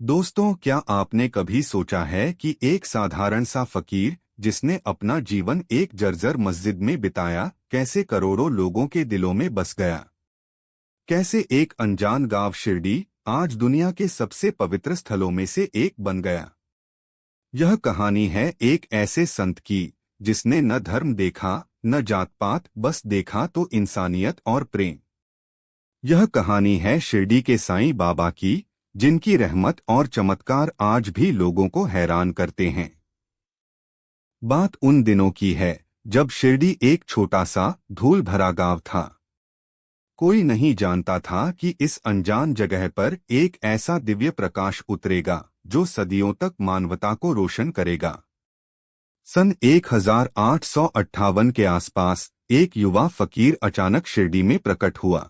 दोस्तों, क्या आपने कभी सोचा है कि एक साधारण सा फकीर जिसने अपना जीवन एक जर्जर मस्जिद में बिताया, कैसे करोड़ों लोगों के दिलों में बस गया। कैसे एक अनजान गांव शिरडी आज दुनिया के सबसे पवित्र स्थलों में से एक बन गया। यह कहानी है एक ऐसे संत की जिसने न धर्म देखा न जात पात, बस देखा तो इंसानियत और प्रेम। यह कहानी है शिरडी के साईं बाबा की, जिनकी रहमत और चमत्कार आज भी लोगों को हैरान करते हैं। बात उन दिनों की है जब शिरडी एक छोटा सा धूल भरा गांव था। कोई नहीं जानता था कि इस अनजान जगह पर एक ऐसा दिव्य प्रकाश उतरेगा जो सदियों तक मानवता को रोशन करेगा। सन 1858 के आसपास एक युवा फकीर अचानक शिरडी में प्रकट हुआ।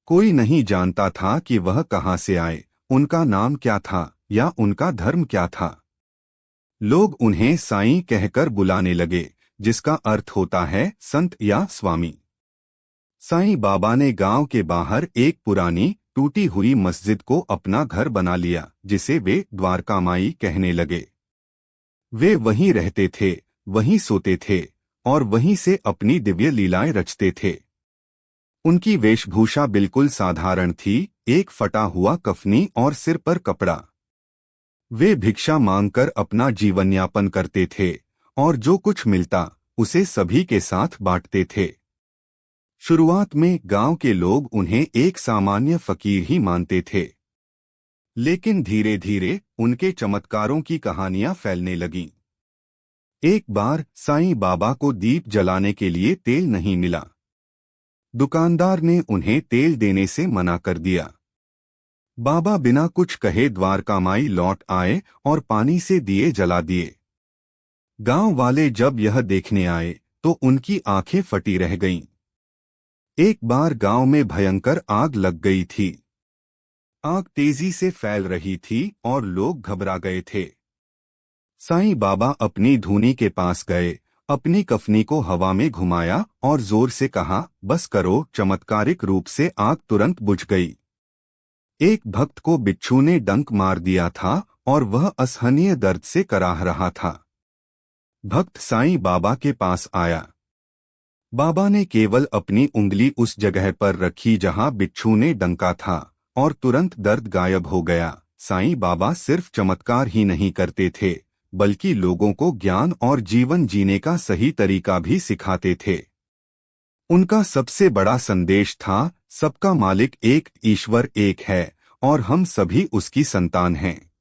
कोई नहीं जानता था कि वह कहां से आए, उनका नाम क्या था या उनका धर्म क्या था। लोग उन्हें साईं कहकर बुलाने लगे, जिसका अर्थ होता है संत या स्वामी। साईं बाबा ने गांव के बाहर एक पुरानी टूटी हुई मस्जिद को अपना घर बना लिया, जिसे वे द्वारका माई कहने लगे। वे वहीं रहते थे, वहीं सोते थे और वहीं से अपनी दिव्य लीलाएं रचते थे। उनकी वेशभूषा बिल्कुल साधारण थी, एक फटा हुआ कफनी और सिर पर कपड़ा। वे भिक्षा मांगकर अपना जीवन यापन करते थे और जो कुछ मिलता उसे सभी के साथ बांटते थे। शुरुआत में गांव के लोग उन्हें एक सामान्य फकीर ही मानते थे, लेकिन धीरे धीरे उनके चमत्कारों की कहानियां फैलने लगीं। एक बार साईं बाबा को दीप जलाने के लिए तेल नहीं मिला। दुकानदार ने उन्हें तेल देने से मना कर दिया। बाबा बिना कुछ कहे द्वारका माई लौट आए और पानी से दिए जला दिए। गांव वाले जब यह देखने आए तो उनकी आंखें फटी रह गईं। एक बार गांव में भयंकर आग लग गई थी। आग तेजी से फैल रही थी और लोग घबरा गए थे। साईं बाबा अपनी धूनी के पास गए, अपनी कफनी को हवा में घुमाया और जोर से कहा, बस करो। चमत्कारिक रूप से आग तुरंत बुझ गई। एक भक्त को बिच्छू ने डंक मार दिया था और वह असहनीय दर्द से कराह रहा था। भक्त साईं बाबा के पास आया। बाबा ने केवल अपनी उंगली उस जगह पर रखी जहां बिच्छू ने डंका था और तुरंत दर्द गायब हो गया। साईं बाबा सिर्फ चमत्कार ही नहीं करते थे, बल्कि लोगों को ज्ञान और जीवन जीने का सही तरीका भी सिखाते थे। उनका सबसे बड़ा संदेश था, सबका मालिक एक, ईश्वर एक है और हम सभी उसकी संतान हैं।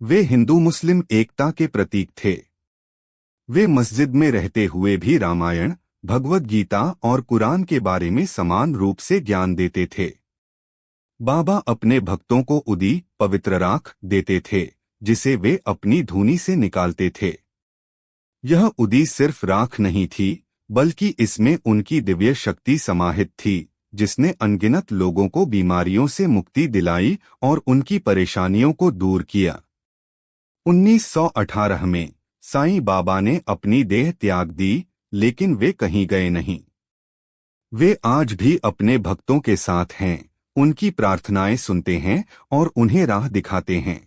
वे हिंदू मुस्लिम एकता के प्रतीक थे। वे मस्जिद में रहते हुए भी रामायण, भगवद गीता और कुरान के बारे में समान रूप से ज्ञान देते थे। बाबा अपने भक्तों को उदी, पवित्र राख देते थे, जिसे वे अपनी धूनी से निकालते थे। यह उदी सिर्फ राख नहीं थी, बल्कि इसमें उनकी दिव्य शक्ति समाहित थी, जिसने अनगिनत लोगों को बीमारियों से मुक्ति दिलाई और उनकी परेशानियों को दूर किया। 1918 में साईं बाबा ने अपनी देह त्याग दी, लेकिन वे कहीं गए नहीं। वे आज भी अपने भक्तों के साथ हैं, उनकी प्रार्थनाएं सुनते हैं और उन्हें राह दिखाते हैं।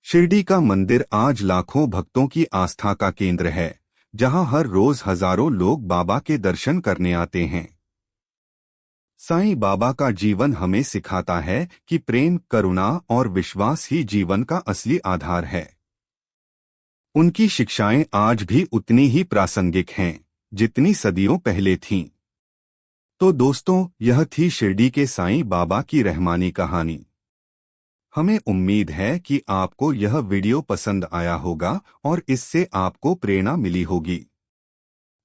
शिरडी का मंदिर आज लाखों भक्तों की आस्था का केंद्र है, जहां हर रोज हजारों लोग बाबा के दर्शन करने आते हैं। साईं बाबा का जीवन हमें सिखाता है कि प्रेम, करुणा और विश्वास ही जीवन का असली आधार है। उनकी शिक्षाएं आज भी उतनी ही प्रासंगिक हैं, जितनी सदियों पहले थीं। तो दोस्तों, यह थी शिरडी के साईं बाबा की रहमानी कहानी। हमें उम्मीद है कि आपको यह वीडियो पसंद आया होगा और इससे आपको प्रेरणा मिली होगी।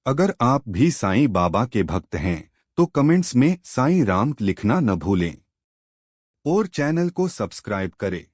अगर आप भी साईं बाबा के भक्त हैं तो कमेंट्स में साईं राम लिखना न भूलें और चैनल को सब्सक्राइब करें।